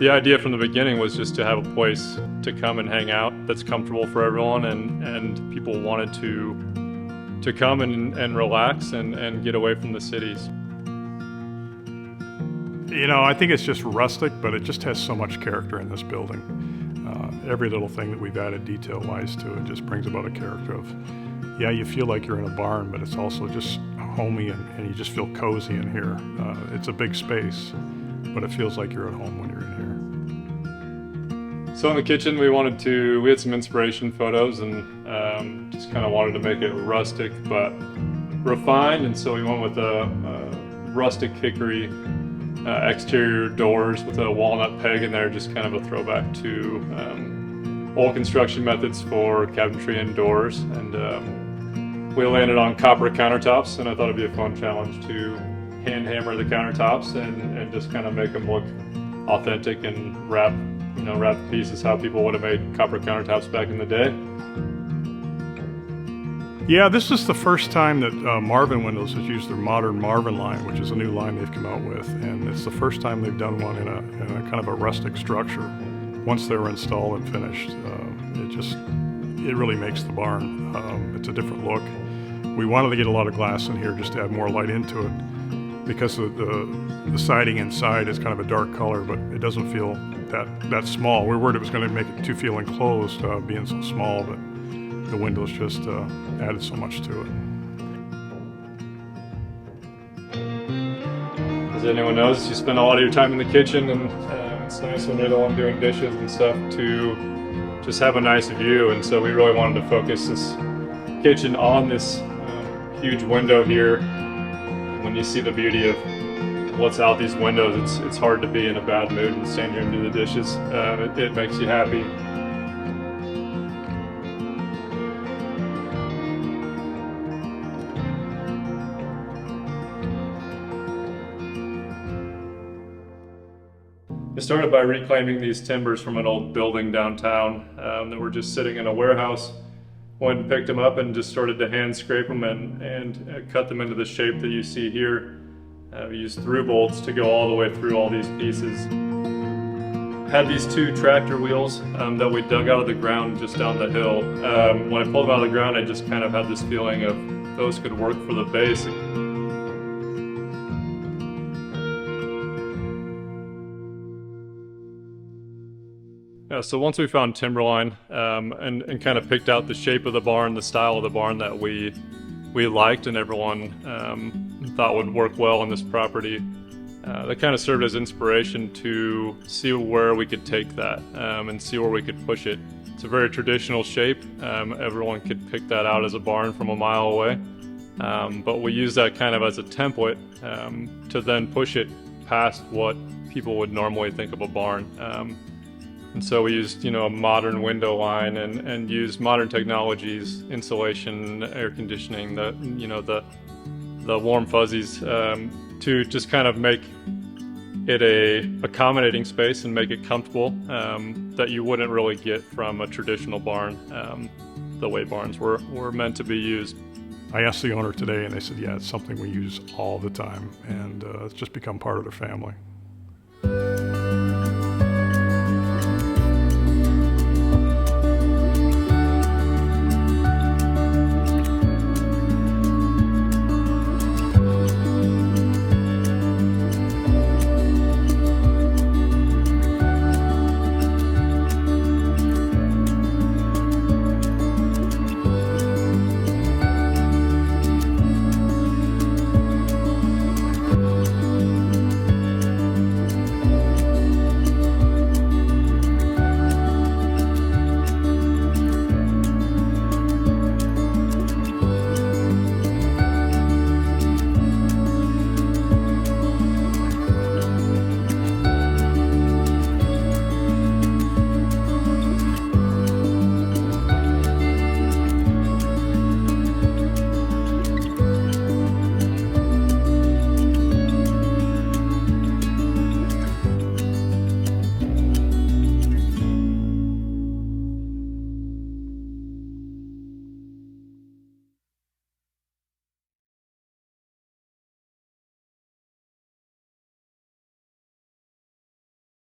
The idea from the beginning was just to have a place to come and hang out that's comfortable for everyone, and people wanted to come and relax and get away from the cities. You know, I think it's just rustic, but it just has so much character in this building. Every little thing that we've added detail-wise to it just brings about a character of, yeah, you feel like you're in a barn, but it's also just homey and you just feel cozy in here. It's a big space, but it feels like you're at home when you're in here. So in the kitchen, we had some inspiration photos and just kind of wanted to make it rustic but refined, and so we went with a rustic hickory exterior doors with a walnut peg in there, just kind of a throwback to old construction methods for cabinetry and doors. And we landed on copper countertops, and I thought it'd be a fun challenge to hand hammer the countertops and just kind of make them look authentic and wrap the pieces how people would have made copper countertops back in the day. Yeah, this is the first time that Marvin Windows has used their modern Marvin line, which is a new line they've come out with, and it's the first time they've done one in a kind of a rustic structure. Once they were installed and finished, it really makes the barn. It's a different look. We wanted to get a lot of glass in here just to add more light into it, because the siding inside is kind of a dark color, but it doesn't feel that small. We were worried it was going to make it too feel enclosed, being so small, but the windows just added so much to it. As anyone knows, you spend a lot of your time in the kitchen, and it's nice when you're the one doing dishes and stuff to just have a nice view. And so we really wanted to focus this kitchen on this huge window here. When you see the beauty of what's out these windows, it's hard to be in a bad mood and stand here and do the dishes. It makes you happy. I started by reclaiming these timbers from an old building downtown that were just sitting in a warehouse. Went and picked them up and just started to hand scrape them and cut them into the shape that you see here. We used through bolts to go all the way through all these pieces. Had these two tractor wheels that we dug out of the ground just down the hill. When I pulled them out of the ground, I just kind of had this feeling of those could work for the base. So once we found Timberlyne and kind of picked out the shape of the barn, the style of the barn that we liked and everyone thought would work well on this property, that kind of served as inspiration to see where we could take that and see where we could push it. It's a very traditional shape. Everyone could pick that out as a barn from a mile away, but we use that kind of as a template to then push it past what people would normally think of a barn. And so we used, a modern window line and used modern technologies, insulation, air conditioning, the warm fuzzies, to just kind of make it a accommodating space and make it comfortable, that you wouldn't really get from a traditional barn, the way barns were meant to be used. I asked the owner today and they said, yeah, it's something we use all the time, and it's just become part of their family.